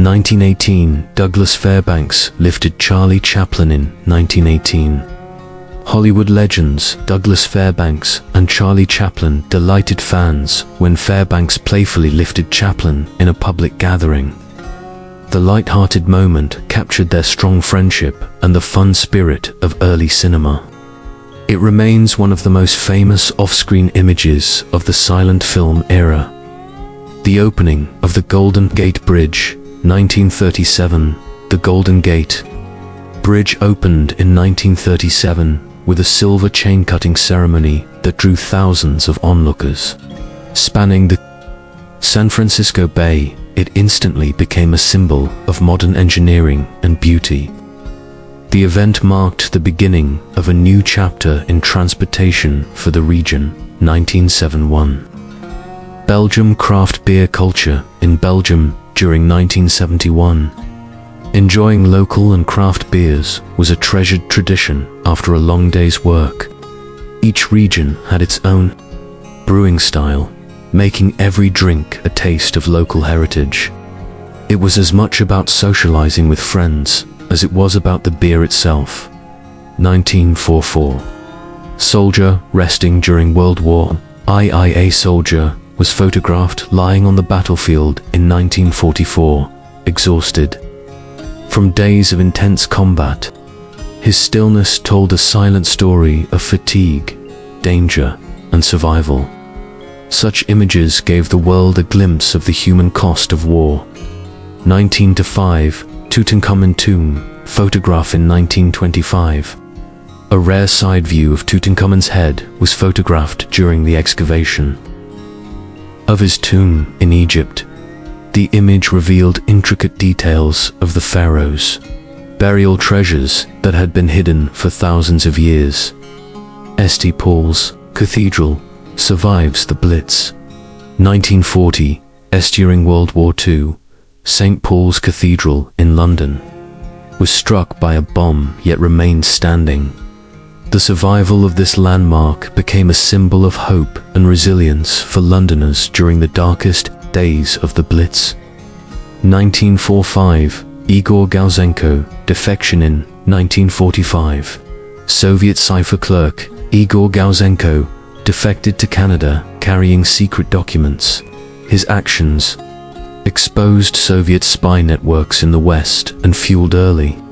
1918, Douglas Fairbanks lifted Charlie Chaplin in 1918. Hollywood legends Douglas Fairbanks and Charlie Chaplin delighted fans when Fairbanks playfully lifted Chaplin in a public gathering. The light-hearted moment captured their strong friendship and the fun spirit of early cinema. It remains one of the most famous off-screen images of the silent film era. The opening of the Golden Gate Bridge, 1937. The Golden Gate Bridge opened in 1937 with a silver chain-cutting ceremony that drew thousands of onlookers. Spanning the San Francisco Bay, it instantly became a symbol of modern engineering and beauty. The event marked the beginning of a new chapter in transportation for the region. 1971. Belgium craft beer culture in Belgium during 1971. Enjoying local and craft beers was a treasured tradition after a long day's work. Each region had its own brewing style, making every drink a taste of local heritage. It was as much about socializing with friends as it was about the beer itself. 1944. Soldier resting during World War I. A soldier was photographed lying on the battlefield in 1944, exhausted from days of intense combat. His stillness told a silent story of fatigue, danger, and survival. Such images gave the world a glimpse of the human cost of war. 1905, Tutankhamun tomb, photograph in 1925. A rare side view of Tutankhamun's head was photographed during the excavation of his tomb in Egypt. The image revealed intricate details of the pharaoh's burial treasures that had been hidden for thousands of years. St. Paul's Cathedral survives the Blitz. 1940, during World War II, St. Paul's Cathedral in London was struck by a bomb yet remained standing. The survival of this landmark became a symbol of hope and resilience for Londoners during the darkest days of the Blitz. 1945, Igor Gauzenko, defection in 1945. Soviet cipher clerk Igor Gauzenko defected to Canada carrying secret documents. His actions exposed Soviet spy networks in the West and fueled early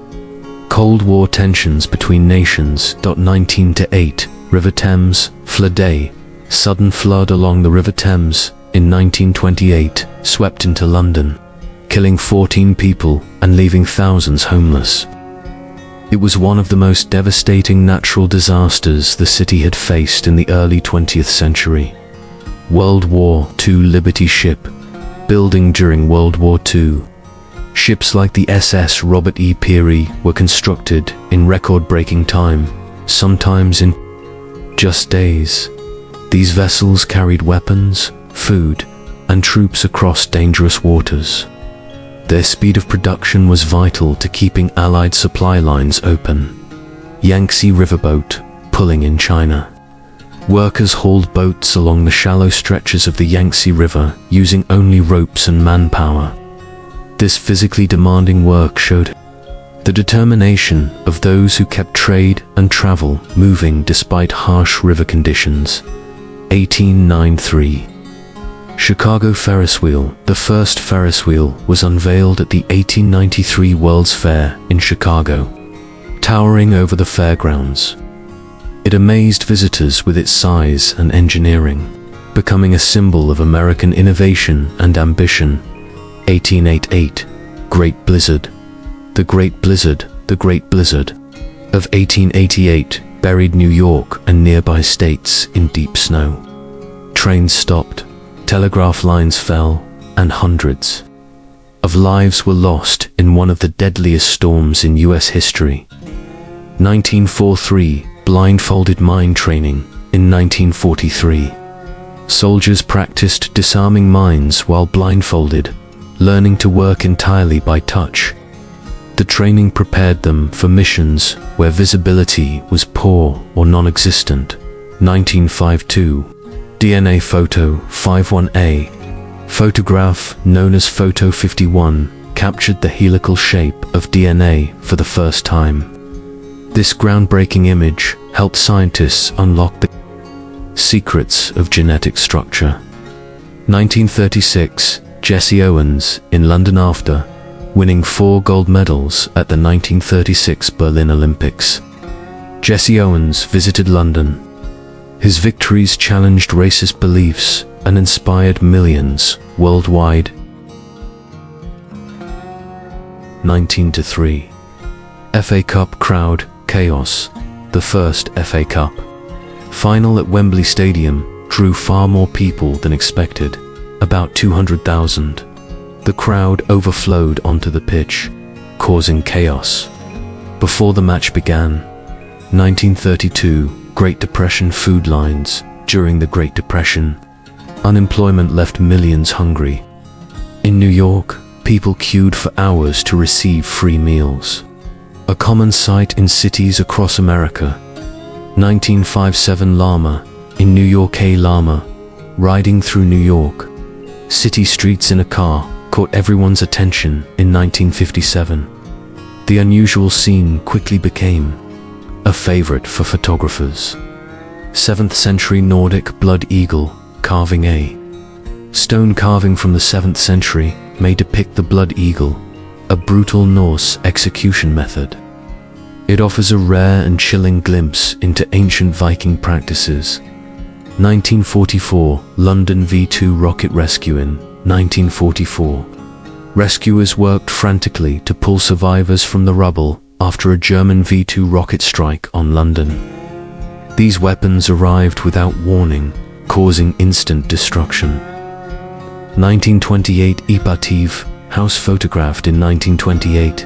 Cold War tensions between nations. 19-8, River Thames, flood day. Sudden flood along the River Thames in 1928 swept into London, killing 14 people and leaving thousands homeless. It was one of the most devastating natural disasters the city had faced in the early 20th century. World War II Liberty ship building during World War II. Ships like the SS Robert E. Peary were constructed in record-breaking time, sometimes in just days. These vessels carried weapons, food, and troops across dangerous waters. Their speed of production was vital to keeping Allied supply lines open. Yangtze Riverboat, pulling in China. Workers hauled boats along the shallow stretches of the Yangtze River using only ropes and manpower. This physically demanding work showed the determination of those who kept trade and travel moving despite harsh river conditions. 1893. Chicago Ferris wheel. The first Ferris wheel was unveiled at the 1893 World's Fair in Chicago, towering over the fairgrounds. It amazed visitors with its size and engineering, becoming a symbol of American innovation and ambition. 1888, Great Blizzard. The Great Blizzard of 1888 buried New York and nearby states in deep snow. Trains stopped, telegraph lines fell, and hundreds of lives were lost in one of the deadliest storms in US history. 1943, blindfolded mine training. In 1943, soldiers practiced disarming mines while blindfolded, learning to work entirely by touch. The training prepared them for missions where visibility was poor or non-existent. 1952, DNA photo 51A. Photograph known as Photo 51 captured the helical shape of DNA for the first time. This groundbreaking image helped scientists unlock the secrets of genetic structure. 1936, Jesse Owens in London. After winning 4 gold medals at the 1936 Berlin Olympics, Jesse Owens visited London. His victories challenged racist beliefs and inspired millions worldwide. 19-3. FA Cup crowd chaos. The first FA Cup final at Wembley Stadium drew far more people than expected, about 200,000. The crowd overflowed onto the pitch, causing chaos. Before the match began, 1932, Great Depression food lines. During the Great Depression, unemployment left millions hungry. In New York, people queued for hours to receive free meals, a common sight in cities across America. 1957 Llama in New York. A llama riding through New York city streets in a car caught everyone's attention in 1957. The unusual scene quickly became a favorite for photographers. 7th century Nordic blood eagle carving. A stone carving from the 7th century may depict the blood eagle, a brutal Norse execution method. It offers a rare and chilling glimpse into ancient Viking practices. 1944 London V2 rocket rescue. In 1944, rescuers worked frantically to pull survivors from the rubble after a German V2 rocket strike on London. These weapons arrived without warning, causing instant destruction. 1928 Ipativ house photographed. In 1928,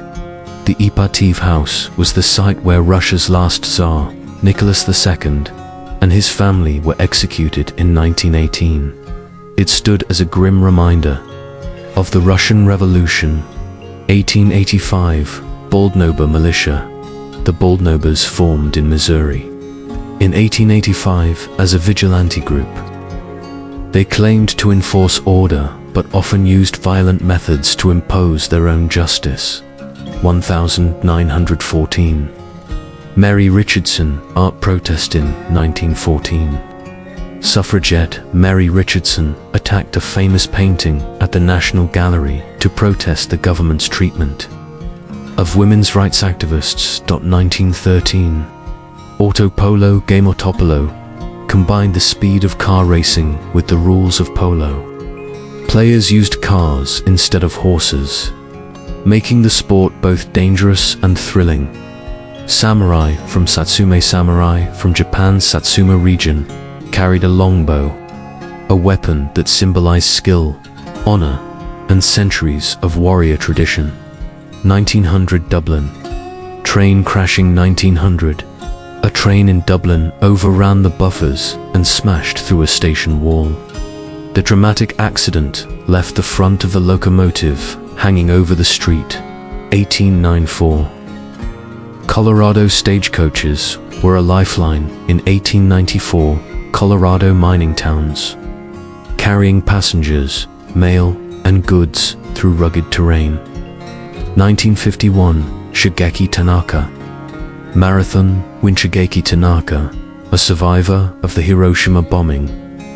the Ipativ house was the site where Russia's last Tsar, Nicholas II, and his family were executed in 1918. It stood as a grim reminder of the Russian Revolution. 1885 Baldnober militia. The Baldnobers formed in Missouri in 1885 as a vigilante group. They claimed to enforce order, but often used violent methods to impose their own justice. 1914 Mary Richardson art protest. In 1914, suffragette Mary Richardson attacked a famous painting at the National Gallery to protest the government's treatment of women's rights activists. 1913 Auto polo game. Autopolo combined the speed of car racing with the rules of polo. Players used cars instead of horses, making the sport both dangerous and thrilling. Samurai from Satsume. Samurai from Japan's Satsuma region carried a longbow, a weapon that symbolized skill, honor, and centuries of warrior tradition. 1900 Dublin train crashing. 1900, a train in Dublin overran the buffers and smashed through a station wall. The dramatic accident left the front of the locomotive hanging over the street. 1894. Colorado stagecoaches were a lifeline in 1894 Colorado mining towns, carrying passengers, mail, and goods through rugged terrain. 1951 Shigeki Tanaka Marathon win. Shigeki Tanaka, a survivor of the Hiroshima bombing,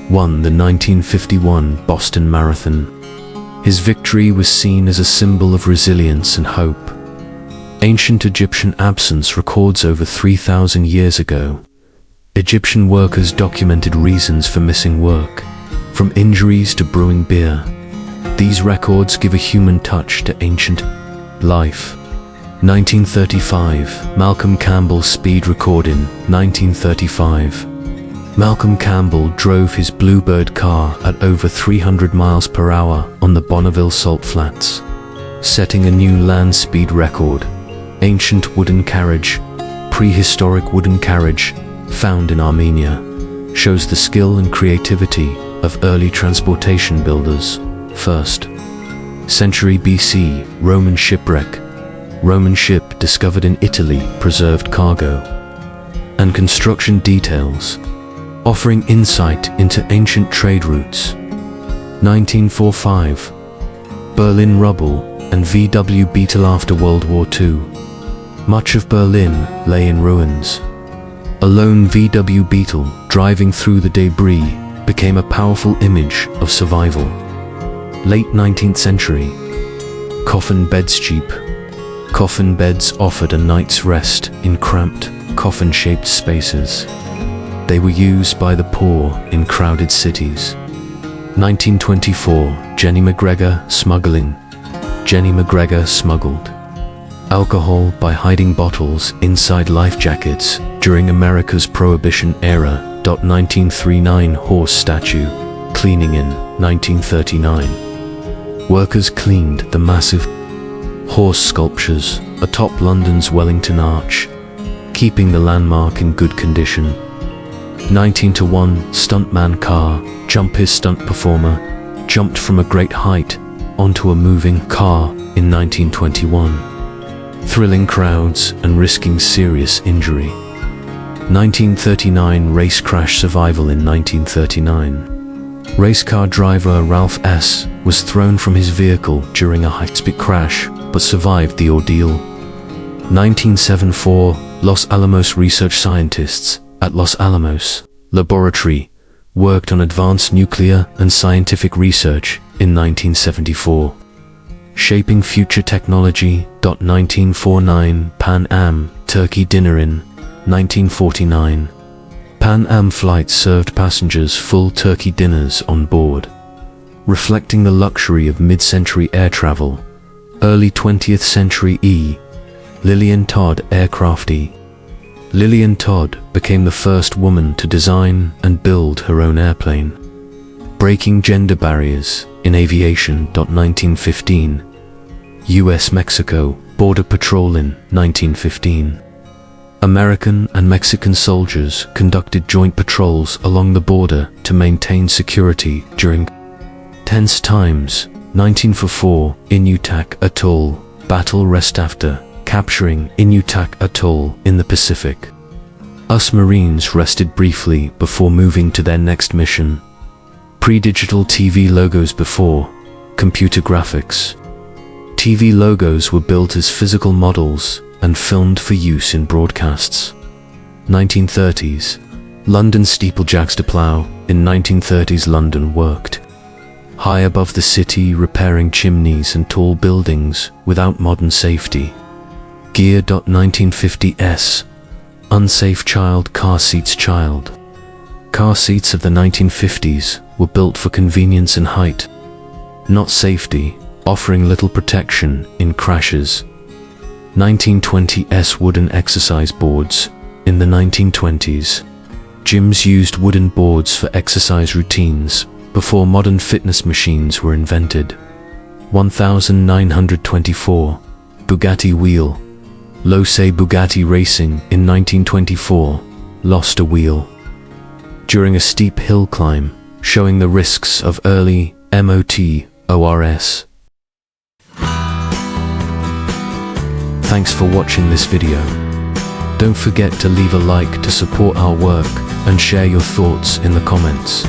won the 1951 Boston Marathon. His victory was seen as a symbol of resilience and hope. Ancient Egyptian absence records over 3,000 years ago. Egyptian workers documented reasons for missing work, from injuries to brewing beer. These records give a human touch to ancient life. 1935 Malcolm Campbell speed record. In 1935, Malcolm Campbell drove his Bluebird car at over 300 miles per hour on the Bonneville Salt Flats, setting a new land speed record. Ancient wooden carriage. Prehistoric wooden carriage, found in Armenia, shows the skill and creativity of early transportation builders. 1st century BC Roman shipwreck. Roman ship discovered in Italy preserved cargo and construction details, offering insight into ancient trade routes. 1945 Berlin rubble and VW Beetle after World War II. Much of Berlin lay in ruins. A lone VW Beetle driving through the debris became a powerful image of survival. Late 19th century. Coffin beds cheap. Coffin beds offered a night's rest in cramped, coffin-shaped spaces. They were used by the poor in crowded cities. 1924, Jenny McGregor smuggling. Jenny McGregor smuggled alcohol by hiding bottles inside life jackets during America's Prohibition era. 1939, horse statue cleaning in 1939. Workers cleaned the massive horse sculptures atop London's Wellington Arch, keeping the landmark in good condition. 1901, stuntman car jump. His stunt performer jumped from a great height onto a moving car in 1921, thrilling crowds and risking serious injury. 1939, race crash survival. In 1939, race car driver Ralph S. was thrown from his vehicle during a high-speed crash, but survived the ordeal. 1974, Los Alamos research scientists at Los Alamos Laboratory worked on advanced nuclear and scientific research in 1974, shaping future technology. 1949, Pan Am turkey dinner. In 1949, Pan Am flights served passengers full turkey dinners on board, reflecting the luxury of mid-century air travel. Early 20th century. Lillian Todd aircraft. Lillian Todd became the first woman to design and build her own airplane, breaking gender barriers in aviation. 1915, US-Mexico border patrol. In 1915, American and Mexican soldiers conducted joint patrols along the border to maintain security during tense times. 1944, Inutak Atoll battle rest after capturing Inutak Atoll in the Pacific. US Marines rested briefly before moving to their next mission. Pre-digital TV logos before computer graphics. TV logos were built as physical models and filmed for use in broadcasts. 1930s, London steeplejacks to plough. In 1930s, London worked high above the city, repairing chimneys and tall buildings without modern safety gear. 1950s, unsafe child car seats. Child car seats of the 1950s were built for convenience and height, not safety, offering little protection in crashes. 1920s, wooden exercise boards. In the 1920s, gyms used wooden boards for exercise routines before modern fitness machines were invented. 1924, Bugatti wheel. Losail Bugatti Racing in 1924 lost a wheel during a steep hill climb, showing the risks of early motors. Thanks for watching this video. Don't forget to leave a like to support our work and share your thoughts in the comments.